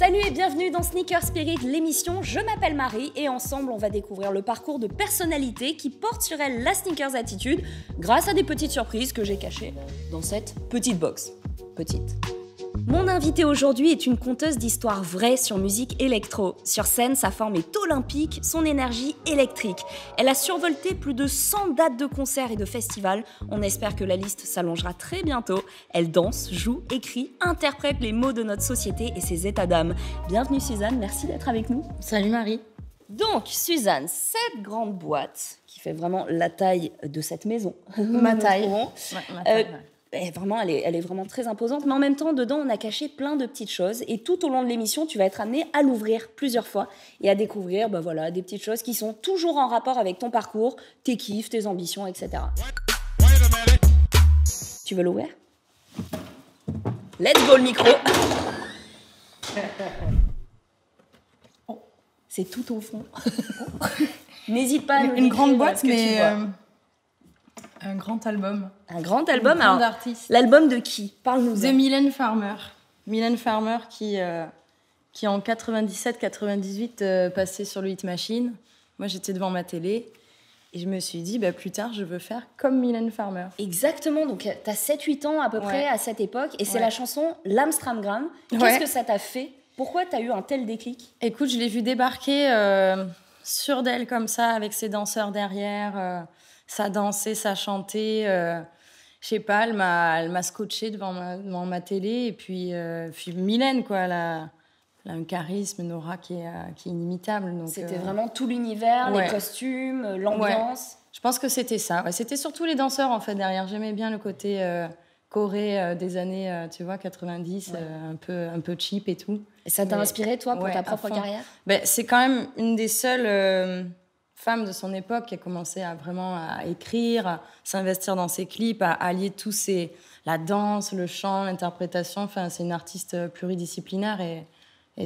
Salut et bienvenue dans Sneaker Spirit, l'émission. Je m'appelle Marie et ensemble on va découvrir le parcours de personnalités qui portent sur elles la sneakers attitude grâce à des petites surprises que j'ai cachées dans cette petite box. Petite. Mon invitée aujourd'hui est une conteuse d'histoires vraies sur musique électro. Sur scène, sa forme est olympique, son énergie électrique. Elle a survolté plus de 100 dates de concerts et de festivals. On espère que la liste s'allongera très bientôt. Elle danse, joue, écrit, interprète les mots de notre société et ses états d'âme. Bienvenue Suzanne, merci d'être avec nous. Salut Marie. Donc Suzanne, cette grande boîte qui fait vraiment la taille de cette maison. Ma taille. Ma taille. Elle est vraiment très imposante, mais en même temps, dedans, on a caché plein de petites choses. Et tout au long de l'émission, tu vas être amené à l'ouvrir plusieurs fois et à découvrir des petites choses qui sont toujours en rapport avec ton parcours, tes kiffs, tes ambitions, etc. Tu veux l'ouvrir? Let's go le micro. C'est tout au fond. N'hésite pas à nous une grande décrire boîte, ce que tu mais vois. un grand album. Un grand album. Une grande Alors, artiste. l'album de qui? Parle-nous. The Mylène Farmer. Mylène Farmer qui en 97-98 passait sur le Hit Machine. Moi, j'étais devant ma télé et je me suis dit, plus tard, je veux faire comme Mylène Farmer. Exactement, donc tu as 7-8 ans à peu près à cette époque et c'est la chanson L'Amstramgram. Qu'est-ce que ça t'a fait? Pourquoi tu as eu un tel déclic? Écoute, je l'ai vue débarquer sûre d'elle comme ça, avec ses danseurs derrière. Ça dansait, ça chantait. Je sais pas, elle m'a scotché devant ma télé. Et puis Mylène, quoi, elle a un charisme, une aura qui est inimitable. C'était vraiment tout l'univers, les costumes, l'ambiance. Ouais. Je pense que c'était ça. Ouais, c'était surtout les danseurs, en fait, derrière. J'aimais bien le côté Corée des années, 90, un peu cheap et tout. Et ça t'a inspiré, toi, pour ta propre carrière? C'est quand même une des seules femme de son époque qui a commencé à vraiment à écrire, à s'investir dans ses clips, à allier tous la danse, le chant, l'interprétation. Enfin, c'est une artiste pluridisciplinaire et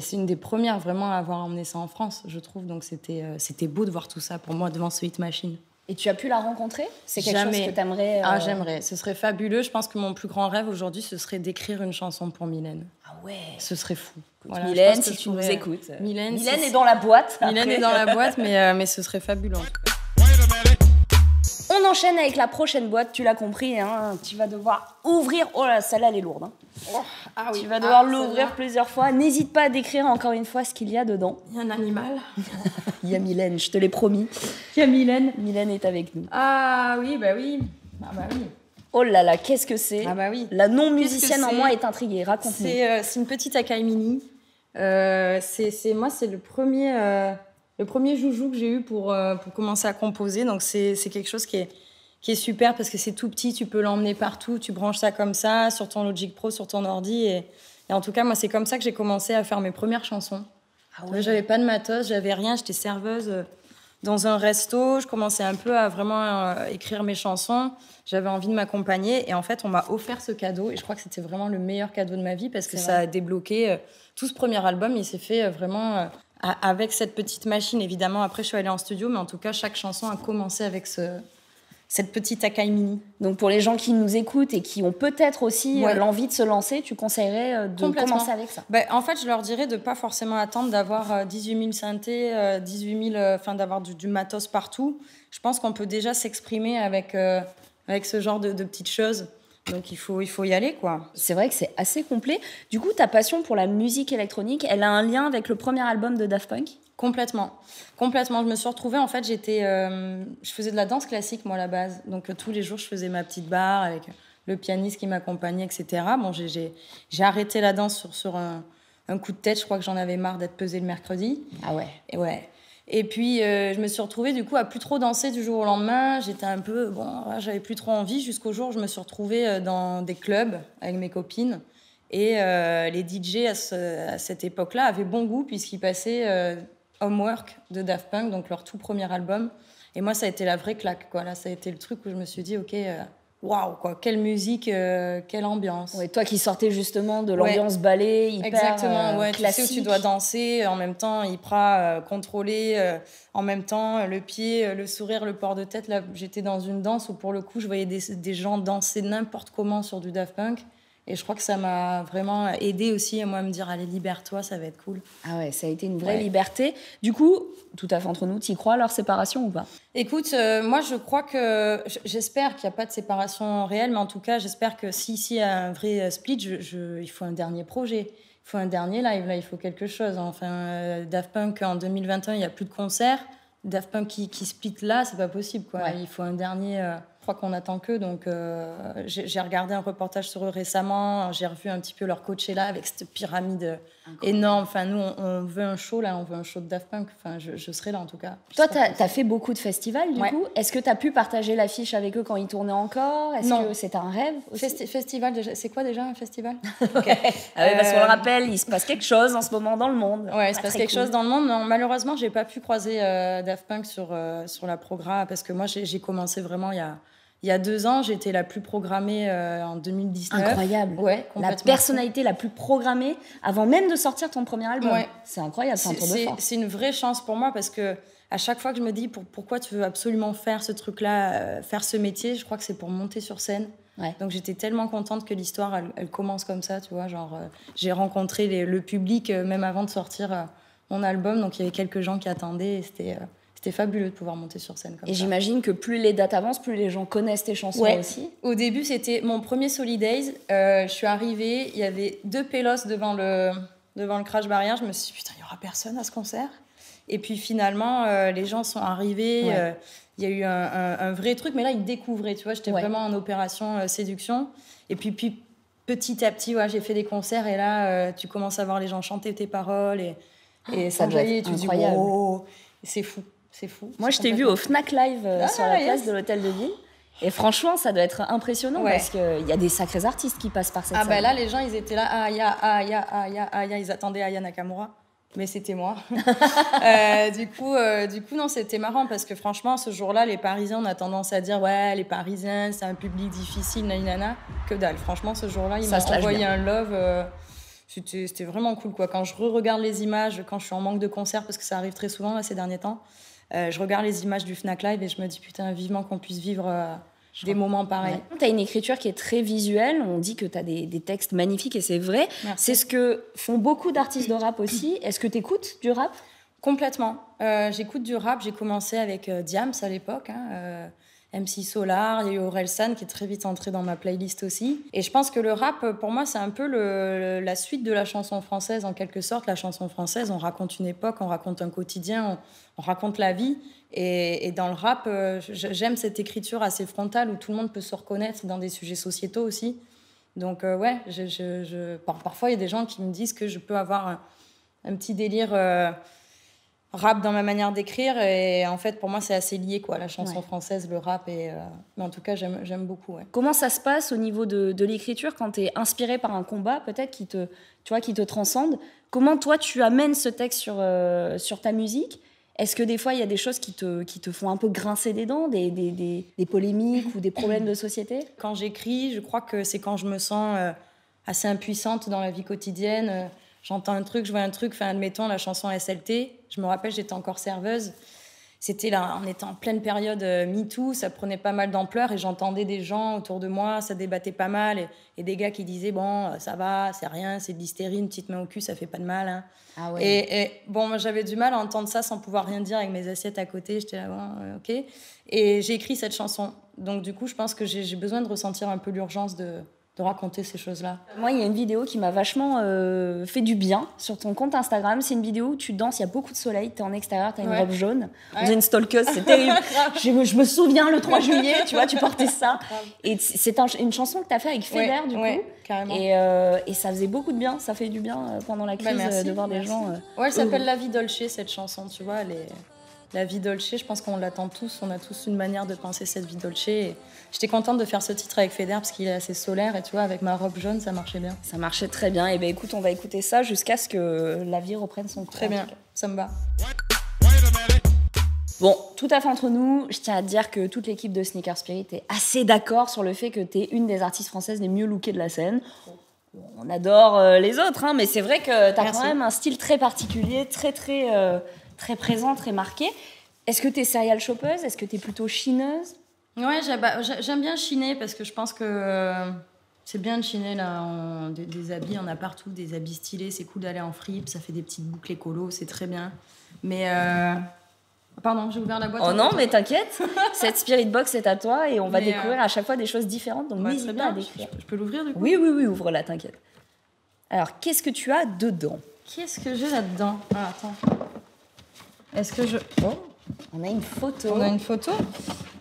c'est une des premières vraiment à avoir emmené ça en France, je trouve. Donc c'était beau de voir tout ça pour moi devant ce Hit Machine. Et tu as pu la rencontrer? C'est quelque chose que tu aimerais... Ah, j'aimerais. Ce serait fabuleux. Je pense que mon plus grand rêve aujourd'hui, ce serait d'écrire une chanson pour Mylène. Ah ouais. Ce serait fou. Voilà, Mylène, si tu nous écoutes. Mylène est dans la boîte. Mylène est dans la boîte, mais ce serait fabuleux. On enchaîne avec la prochaine boîte, tu l'as compris, hein, tu vas devoir ouvrir... Oh là, celle-là, elle est lourde. Hein. Oh, ah oui. Tu vas devoir l'ouvrir plusieurs fois. N'hésite pas à décrire encore une fois ce qu'il y a dedans. Il y a un animal. Il y a Mylène, je te l'ai promis. Il y a Mylène. Mylène est avec nous. Ah oui, oui. Ah oui. Oh là là, qu'est-ce que c'est? Ah bah oui. La non-musicienne en moi est intriguée, raconte-nous. C'est une petite Akai Mini. Moi, c'est le premier joujou que j'ai eu pour commencer à composer. Donc c'est quelque chose qui est super parce que c'est tout petit, tu peux l'emmener partout, tu branches ça comme ça sur ton Logic Pro, sur ton ordi. Et en tout cas, moi, c'est comme ça que j'ai commencé à faire mes premières chansons. Ah ouais. J'avais pas de matos, j'avais rien, j'étais serveuse dans un resto. Je commençais un peu à vraiment écrire mes chansons. J'avais envie de m'accompagner et en fait, on m'a offert ce cadeau et je crois que c'était vraiment le meilleur cadeau de ma vie parce que ça a débloqué tout ce premier album. Il s'est fait vraiment avec cette petite machine, évidemment. Après, je suis allée en studio, mais en tout cas, chaque chanson a commencé avec cette petite Akai Mini. Donc pour les gens qui nous écoutent et qui ont peut-être aussi l'envie de se lancer, tu conseillerais de commencer avec ça? En fait, je leur dirais de ne pas forcément attendre d'avoir 18 000 synthés, d'avoir du matos partout. Je pense qu'on peut déjà s'exprimer avec ce genre de petites choses. Donc il faut y aller, quoi. C'est vrai que c'est assez complet. Du coup, ta passion pour la musique électronique, elle a un lien avec le premier album de Daft Punk? Complètement. Je me suis retrouvée, en fait, je faisais de la danse classique, moi, à la base. Donc tous les jours, je faisais ma petite barre avec le pianiste qui m'accompagnait, etc. Bon, j'ai arrêté la danse sur un coup de tête. Je crois que j'en avais marre d'être pesée le mercredi. Ah ouais. Et puis, je me suis retrouvée, du coup, à plus trop danser du jour au lendemain. J'étais un peu... j'avais plus trop envie jusqu'au jour où je me suis retrouvée dans des clubs avec mes copines. Et les DJ, à cette époque-là, avaient bon goût puisqu'ils passaient Homework de Daft Punk, donc leur tout premier album. Et moi, ça a été la vraie claque, quoi. Là, ça a été le truc où je me suis dit, OK... Waouh, quoi, quelle musique, quelle ambiance. Ouais, toi qui sortais justement de l'ambiance ballet, hyper classique. Tu sais où tu dois danser, en même temps hyper contrôlé, en même temps le pied, le sourire, le port de tête. Là, j'étais dans une danse où pour le coup, je voyais des gens danser n'importe comment sur du Daft Punk. Et je crois que ça m'a vraiment aidé aussi à moi me dire, allez, libère-toi, ça va être cool. Ah ouais, ça a été une vraie liberté. Du coup, tout à fait entre nous, t'y crois à leur séparation ou pas? Écoute, moi je crois que, j'espère qu'il n'y a pas de séparation réelle, mais en tout cas, j'espère que si il y a un vrai split, il faut un dernier projet. Il faut un dernier live, là, il faut quelque chose. Enfin, Daft Punk, en 2021, il n'y a plus de concerts. Daft Punk qui split là, c'est pas possible, quoi. Il faut un dernier... Je crois qu'on attend qu'eux, donc j'ai regardé un reportage sur eux récemment, j'ai revu un petit peu leur Coachella avec cette pyramide énorme. Enfin, nous, on veut un show, là, on veut un show de Daft Punk. Enfin, je serai là, en tout cas. Toi, t'as fait beaucoup de festivals, du coup. Est-ce que t'as pu partager l'affiche avec eux quand ils tournaient encore? Est-ce que c'était un rêve aussi? Festival, c'est quoi déjà un festival? Okay. Parce qu'on le rappelle, il se passe quelque chose en ce moment dans le monde. Ouais, il se passe quelque chose dans le monde. Non, malheureusement, j'ai pas pu croiser Daft Punk sur la programme, parce que moi, j'ai commencé vraiment il y a 2 ans, j'étais la plus programmée en 2019. Incroyable. Ouais, la personnalité la plus programmée avant même de sortir ton premier album. Ouais. C'est incroyable, c'est un tour de force. C'est une vraie chance pour moi, parce que à chaque fois que je me dis pourquoi tu veux absolument faire ce truc-là, faire ce métier, je crois que c'est pour monter sur scène. Ouais. Donc j'étais tellement contente que l'histoire elle commence comme ça, tu vois, genre j'ai rencontré le public même avant de sortir mon album, donc il y avait quelques gens qui attendaient et c'était fabuleux de pouvoir monter sur scène comme ça. Et j'imagine que plus les dates avancent, plus les gens connaissent tes chansons aussi. Au début, c'était mon premier Solidays. Je suis arrivée, il y avait 2 pélos devant le Crash Barrière. Je me suis dit, putain, il n'y aura personne à ce concert. Et puis finalement, les gens sont arrivés. Il y a eu un vrai truc, mais là, ils découvraient. Tu vois, j'étais vraiment en opération séduction. Et puis petit à petit, j'ai fait des concerts. Et là, tu commences à voir les gens chanter tes paroles. Et ça jaillit. Tu dis, wow, c'est fou. C'est fou. Moi, je t'ai vu au Fnac Live sur la place de l'Hôtel de Ville. Et franchement, ça doit être impressionnant parce qu'il y a des sacrés artistes qui passent par cette salle. Ah, là, les gens, ils étaient là. Aya. Ils attendaient Aya Nakamura. Mais c'était moi. Du coup, non, c'était marrant parce que franchement, ce jour-là, les Parisiens, on a tendance à dire, les Parisiens, c'est un public difficile, nanana. Que dalle. Franchement, ce jour-là, ils m'ont envoyé un love. C'était vraiment cool, quoi. Quand je re-regarde les images, quand je suis en manque de concert, parce que ça arrive très souvent là, ces derniers temps, je regarde les images du Fnac Live et je me dis, putain, vivement qu'on puisse vivre des moments pareils. Ouais. Tu as une écriture qui est très visuelle. On dit que tu as des textes magnifiques et c'est vrai. Merci. C'est ce que font beaucoup d'artistes de rap aussi. Est-ce que tu écoutes du rap? Complètement. J'écoute du rap. J'ai commencé avec Diams à l'époque. MC Solar, il y a eu Orelsan qui est très vite entré dans ma playlist aussi. Et je pense que le rap, pour moi, c'est un peu la suite de la chanson française, en quelque sorte. La chanson française, on raconte une époque, on raconte un quotidien, on raconte la vie. Et dans le rap, j'aime cette écriture assez frontale où tout le monde peut se reconnaître dans des sujets sociétaux aussi. Donc parfois, il y a des gens qui me disent que je peux avoir un petit délire... rap dans ma manière d'écrire, et en fait pour moi c'est assez lié, quoi, la chanson française, le rap, mais en tout cas j'aime beaucoup. Comment ça se passe au niveau de l'écriture quand tu es inspiré par un combat peut-être qui te transcende? Comment toi tu amènes ce texte sur ta musique? Est-ce que des fois il y a des choses qui te font un peu grincer des dents, des polémiques ou des problèmes de société? Quand j'écris, je crois que c'est quand je me sens assez impuissante dans la vie quotidienne. J'entends un truc, je vois un truc, admettons la chanson SLT. Je me rappelle, j'étais encore serveuse. C'était là, on était en pleine période MeToo, ça prenait pas mal d'ampleur et j'entendais des gens autour de moi, ça débattait pas mal. Et des gars qui disaient, bon, ça va, c'est rien, c'est de l'hystérie, une petite main au cul, ça fait pas de mal. Hein. Ah ouais. Et bon, moi, j'avais du mal à entendre ça sans pouvoir rien dire avec mes assiettes à côté. J'étais là, bon, ok. Et j'ai écrit cette chanson. Donc du coup, je pense que j'ai besoin de ressentir un peu l'urgence de raconter ces choses-là. Moi, il y a une vidéo qui m'a vachement fait du bien sur ton compte Instagram. C'est une vidéo où tu danses, il y a beaucoup de soleil, t'es en extérieur, t'as une robe jaune. On dirait une stalkeuse, c'est terrible. je me souviens, le 3 juillet, tu vois, tu portais ça. Et c'est une chanson que t'as fait avec Feder, du coup. Carrément. Et ça faisait beaucoup de bien, ça fait du bien pendant la crise de voir des gens... elle s'appelle La Vie Dolce, cette chanson, tu vois, La Vie Dolce, je pense qu'on l'attend tous, on a tous une manière de penser cette vie dolce. Et j'étais contente de faire ce titre avec Feder parce qu'il est assez solaire et tu vois, avec ma robe jaune, ça marchait bien. Ça marchait très bien. Et bien écoute, on va écouter ça jusqu'à ce que la vie reprenne son cours. Très bien, ça me va. Bon, tout à fait entre nous, je tiens à te dire que toute l'équipe de Sneaker Spirit est assez d'accord sur le fait que t'es une des artistes françaises les mieux lookées de la scène. On adore les autres, hein, mais c'est vrai que t'as quand même un style très particulier, très présent, très marqué. Est-ce que t'es serial shoppeuse? Est-ce que t'es plutôt chineuse? Ouais, j'aime bien chiner parce que je pense que C'est bien de chiner là, des habits, on a partout, des habits stylés, c'est cool d'aller en fripe, ça fait des petites boucles écolo, c'est très bien. Mais pardon, j'ai ouvert la boîte. Oh non, mais t'inquiète, cette Spirit Box est à toi et on va découvrir à chaque fois des choses différentes, donc n'hésite pas à décrire. Je peux l'ouvrir du coup? Oui, ouvre-la, t'inquiète. Alors, qu'est-ce que tu as dedans? Qu'est-ce que j'ai là-dedans? Ah, attends. Est-ce que je... Oh, on a une photo. On a une photo.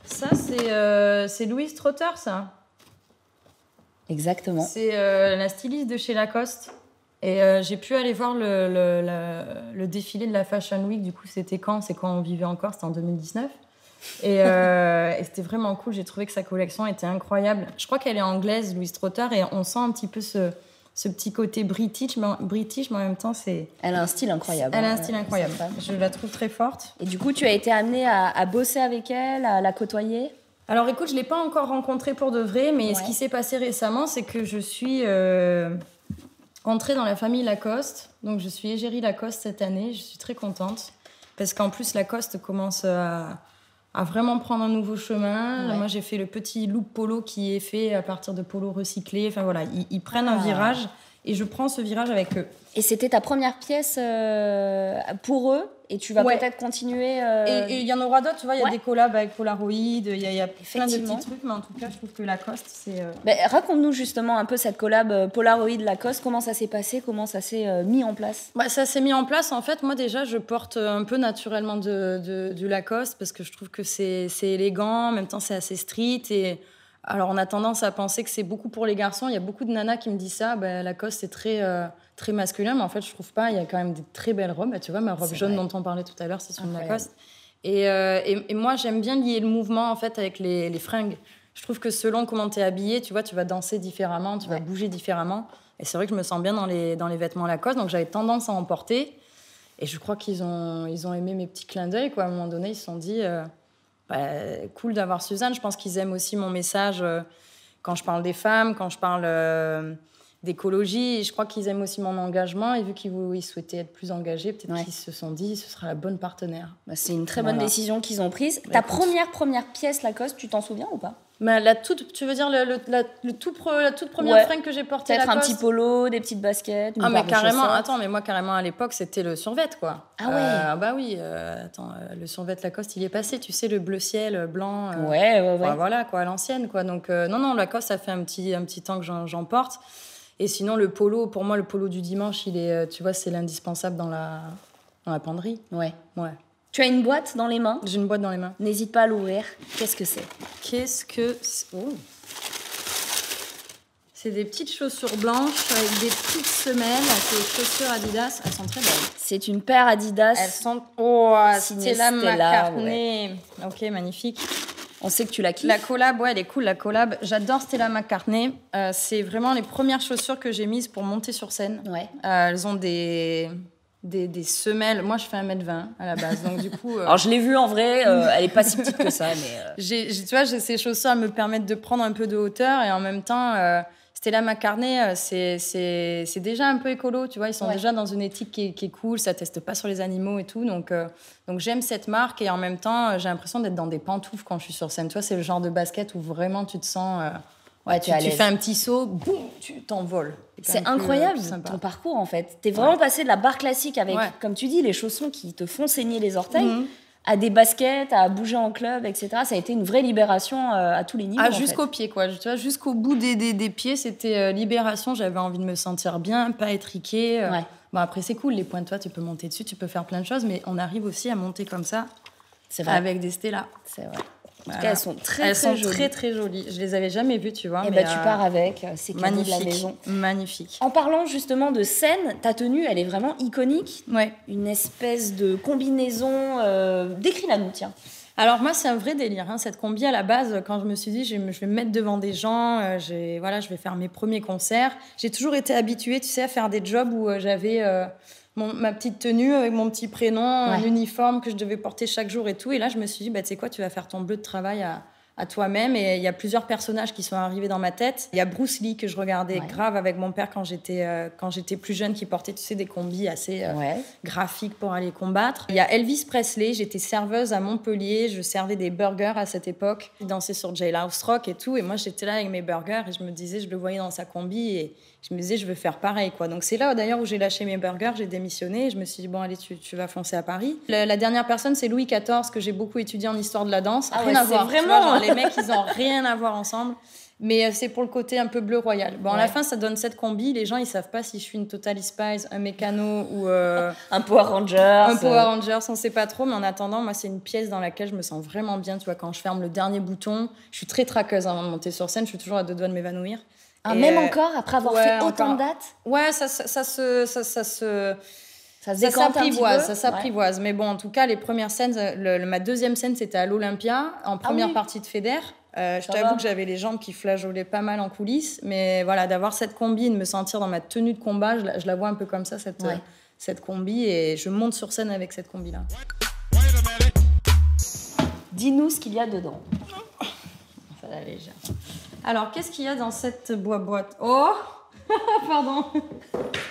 Ça, c'est Louise Trotter, ça. Exactement. C'est la styliste de chez Lacoste. Et j'ai pu aller voir le défilé de la Fashion Week. Du coup, c'était quand? C'est quand on vivait encore, c'était en 2019. Et c'était vraiment cool. J'ai trouvé que sa collection était incroyable. Je crois qu'elle est anglaise, Louise Trotter, et on sent un petit peu ce petit côté british, mais en même temps, c'est... Elle a un style incroyable. Elle a un style incroyable. Je la trouve très forte. Et du coup, tu as été amenée à bosser avec elle, à la côtoyer? Alors écoute, je ne l'ai pas encore rencontrée pour de vrai, mais ce qui s'est passé récemment, c'est que je suis entrée dans la famille Lacoste. Donc je suis égérie Lacoste cette année, je suis très contente. Parce qu'en plus, Lacoste commence à vraiment prendre un nouveau chemin. Moi, j'ai fait le petit look polo qui est fait à partir de polos recyclés. Enfin voilà, ils prennent un virage et je prends ce virage avec eux. Et c'était ta première pièce pour eux et tu vas peut-être continuer... Et il y en aura d'autres, tu vois, il y a des collabs avec Polaroid, il y a plein de petits trucs, mais en tout cas, je trouve que Lacoste, c'est... raconte-nous justement un peu cette collab Polaroid-Lacoste, comment ça s'est passé, comment ça s'est mis en place? Ça s'est mis en place, en fait, moi déjà, je porte un peu naturellement du Lacoste parce que je trouve que c'est élégant, en même temps, c'est assez street et... Alors, on a tendance à penser que c'est beaucoup pour les garçons. Il y a beaucoup de nanas qui me disent ça. Lacoste, c'est très masculin, mais en fait, je trouve pas. Il y a quand même des très belles robes. Tu vois, ma robe jaune dont on parlait tout à l'heure, c'est sur une Lacoste. Et moi, j'aime bien lier le mouvement, en fait, avec les fringues. Je trouve que selon comment tu es habillée, tu vois, tu vas danser différemment, tu vas bouger différemment. Et c'est vrai que je me sens bien dans les vêtements Lacoste, donc j'avais tendance à en porter. Et je crois qu'ils ont aimé mes petits clins d'œil, quoi. À un moment donné, ils se sont dit... cool d'avoir Suzanne. Je pense qu'ils aiment aussi mon message quand je parle des femmes, quand je parle d'écologie. Je crois qu'ils aiment aussi mon engagement. Et vu qu'ils souhaitaient être plus engagés, peut-être qu'ils se sont dit ce sera la bonne partenaire. C'est une très bonne décision qu'ils ont prise. Ta première pièce Lacoste, tu t'en souviens ou pas? Tu veux dire la toute première fringue que j'ai portée Peut-être un petit polo, des petites baskets, mais carrément, attends, mais moi carrément à l'époque c'était le survêt quoi. Ah ouais. Bah oui, attends, le survêt Lacoste il est passé, tu sais, le bleu ciel, blanc. Ouais. Voilà quoi, à l'ancienne quoi. Donc non, Lacoste ça fait un petit temps que j'en porte. Et sinon le polo, pour moi le polo du dimanche, il est, tu vois, c'est l'indispensable dans la penderie. Ouais. Tu as une boîte dans les mains? J'ai une boîte dans les mains. N'hésite pas à l'ouvrir. Qu'est-ce que c'est? C'est des petites chaussures blanches avec des petites semelles. C'est des chaussures Adidas. Elles sont très belles. C'est une paire Adidas. Elles sont... Stella McCartney. Ouais. Ok, magnifique. On sait que tu la kiffes. La collab, elle est cool, la collab. J'adore Stella McCartney. C'est vraiment les premières chaussures que j'ai mises pour monter sur scène. Ouais. Elles ont des semelles. Moi, je fais 1m20 à la base, donc du coup... Alors, je l'ai vue en vrai, elle est pas si petite que ça, mais... Tu vois, j'ai ces chaussures à me permettre de prendre un peu de hauteur et en même temps, Stella McCartney, c'est déjà un peu écolo, tu vois, ils sont déjà dans une éthique qui est cool, ça teste pas sur les animaux et tout, donc j'aime cette marque et en même temps, j'ai l'impression d'être dans des pantoufles quand je suis sur scène. Tu vois, c'est le genre de basket où vraiment tu te sens... tu fais un petit saut, boum, tu t'envoles. C'est incroyable ton parcours en fait. T'es vraiment passé de la barre classique avec, comme tu dis, les chaussons qui te font saigner les orteils, à des baskets, à bouger en club, etc. Ça a été une vraie libération à tous les niveaux. Jusqu'aux pieds, quoi. Tu vois, jusqu'au bout des pieds, c'était libération. J'avais envie de me sentir bien, pas étriquée. Bon, après, c'est cool, les pointes, tu peux monter dessus, tu peux faire plein de choses, mais on arrive aussi à monter comme ça, avec des Stella. C'est vrai. En tout cas, elles sont très jolies. Je les avais jamais vues, tu vois. Et tu pars avec, c'est cadeau de la maison. Magnifique. En parlant justement de scène, ta tenue, elle est vraiment iconique. Ouais. Une espèce de combinaison. Décris-la nous, tiens. Alors moi, c'est un vrai délire, cette combi à la base. Quand je me suis dit, je vais me mettre devant des gens, je vais faire mes premiers concerts. J'ai toujours été habituée, tu sais, à faire des jobs où j'avais... ma petite tenue avec mon petit prénom, un uniforme que je devais porter chaque jour et tout. Et là, je me suis dit, tu sais quoi, tu vas faire ton bleu de travail à toi-même. Et il y a plusieurs personnages qui sont arrivés dans ma tête. Il y a Bruce Lee que je regardais grave avec mon père quand j'étais plus jeune, qui portait, tu sais, des combis assez graphiques pour aller combattre. Il y a Elvis Presley, j'étais serveuse à Montpellier, je servais des burgers à cette époque. Il dansait sur Jailhouse Rock et tout, et moi j'étais là avec mes burgers et je me disais, je le voyais dans sa combi et je me disais, je veux faire pareil, quoi. Donc c'est là d'ailleurs où j'ai lâché mes burgers, j'ai démissionné et je me suis dit, bon allez, tu vas foncer à Paris. La dernière personne, c'est Louis XIV, que j'ai beaucoup étudié en histoire de la danse. Rien à voir, vraiment... tu vois, genre, les mecs, ils ont rien à voir ensemble. Mais c'est pour le côté un peu bleu royal. Bon, à la fin, ça donne cette combi. Les gens, ils savent pas si je suis une Totally Spies, un mécano ou... un Power Rangers. Un Power Rangers, on sait pas trop. Mais en attendant, moi, c'est une pièce dans laquelle je me sens vraiment bien. Tu vois, quand je ferme le dernier bouton, je suis très traqueuse avant de monter sur scène. Je suis toujours à 2 doigts de m'évanouir. Même encore, après avoir fait autant de dates? Ouais, ça s'apprivoise. Mais bon, en tout cas, les premières scènes, ma deuxième scène, c'était à l'Olympia, en première partie de Feder. Je t'avoue que j'avais les jambes qui flageolaient pas mal en coulisses, mais voilà, d'avoir cette combi, de me sentir dans ma tenue de combat, je la vois un peu comme ça, cette combi, et je monte sur scène avec cette combi-là. Dis-nous ce qu'il y a dedans. Ça la légère. Alors, qu'est-ce qu'il y a dans cette boîte? Oh pardon.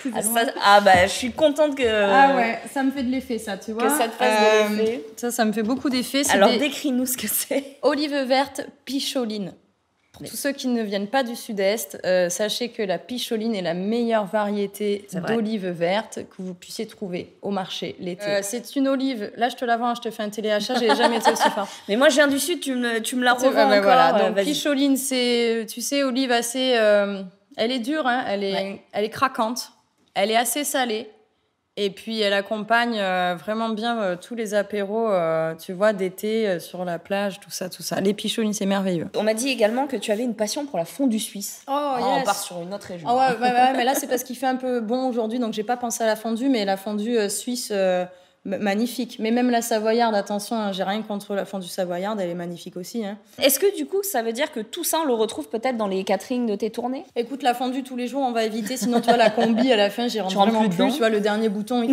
Je suis contente que... Ah ouais, ça me fait de l'effet, ça, tu vois. Que ça te fasse de l'effet. Ça me fait beaucoup d'effet. Alors, décris-nous ce que c'est. Olive verte picholine. Pour tous ceux qui ne viennent pas du sud-est, sachez que la picholine est la meilleure variété d'olive verte que vous puissiez trouver au marché l'été. C'est une olive, là je te la vends, je te fais un téléachat, j'ai jamais été aussi fort. Mais moi je viens du sud, tu me la revends encore. Voilà. Donc picholine, c'est, tu sais, olive assez... elle est dure, hein, elle est craquante, elle est assez salée. Et puis, elle accompagne vraiment bien tous les apéros, tu vois, d'été, sur la plage, tout ça. Les picholines, c'est merveilleux. On m'a dit également que tu avais une passion pour la fondue suisse. On part sur une autre région. Mais là, c'est parce qu'il fait un peu bon aujourd'hui, donc j'ai pas pensé à la fondue, mais la fondue suisse... magnifique, mais même la savoyarde, attention, hein, j'ai rien contre la fondue savoyarde, elle est magnifique aussi. Hein. Est-ce que du coup, ça veut dire que tout ça, on le retrouve peut-être dans les caterings de tes tournées? Écoute, la fondue tous les jours, on va éviter, sinon tu vois, la combi, à la fin, j'y rentre vraiment plus, tu vois, le dernier bouton,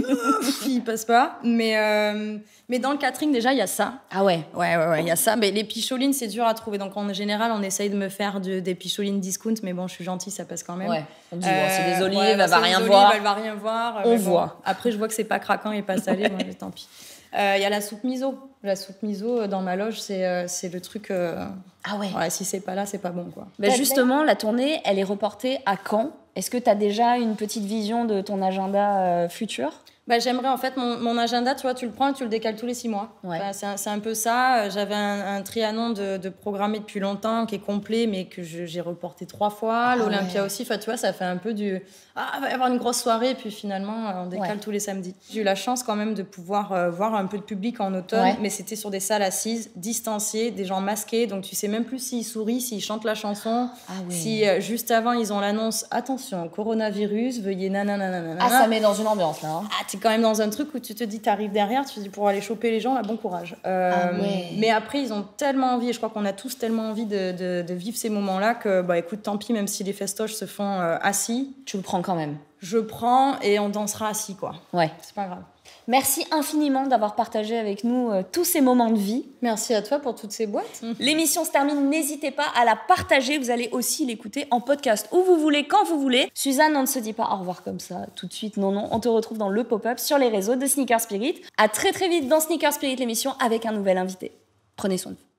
il passe pas. Mais dans le catering, déjà, il y a ça. Ah ouais? Ouais, il y a ça, mais les picholines, c'est dur à trouver, donc en général, on essaye de me faire des picholines discount, mais bon, je suis gentille, ça passe quand même. Ouais, on dit, c'est des olives, elle va rien voir. On voit. Après, je vois que c'est pas craquant et pas salé, tant pis. Il y a la soupe miso. La soupe miso dans ma loge, c'est le truc. Ah ouais. Si c'est pas là, c'est pas bon, quoi. Justement, la tournée, elle est reportée à quand? Est-ce que tu as déjà une petite vision de ton agenda futur? J'aimerais, en fait, mon agenda, tu vois, tu le prends et tu le décales tous les 6 mois. Ouais. C'est un peu ça. J'avais un Trianon de programmé depuis longtemps, qui est complet, mais que j'ai reporté 3 fois. L'Olympia aussi, tu vois, ça fait un peu du... il va y avoir une grosse soirée, et puis finalement, on décale tous les samedis. J'ai eu la chance quand même de pouvoir voir un peu de public en automne, mais c'était sur des salles assises, distanciées, des gens masqués, donc tu sais même plus s'ils sourient, s'ils chantent la chanson, si juste avant, ils ont l'annonce « Attention, coronavirus, veuillez nanana ». Ça met dans une ambiance, là. T'es quand même dans un truc où tu te dis, t'arrives derrière, tu te dis, pour aller choper les gens, là, bon courage. Mais après, ils ont tellement envie, et je crois qu'on a tous tellement envie de vivre ces moments-là que, écoute, tant pis, même si les festoches se font assis. Tu le prends quand même. Je prends et on dansera assis, quoi. Ouais. C'est pas grave. Merci infiniment d'avoir partagé avec nous tous ces moments de vie. Merci à toi pour toutes ces boîtes. L'émission se termine, n'hésitez pas à la partager. Vous allez aussi l'écouter en podcast où vous voulez, quand vous voulez. Suzanne, on ne se dit pas au revoir comme ça tout de suite. Non, on te retrouve dans le pop-up sur les réseaux de Sneaker Spirit. À très très vite dans Sneaker Spirit, l'émission avec un nouvel invité. Prenez soin de vous.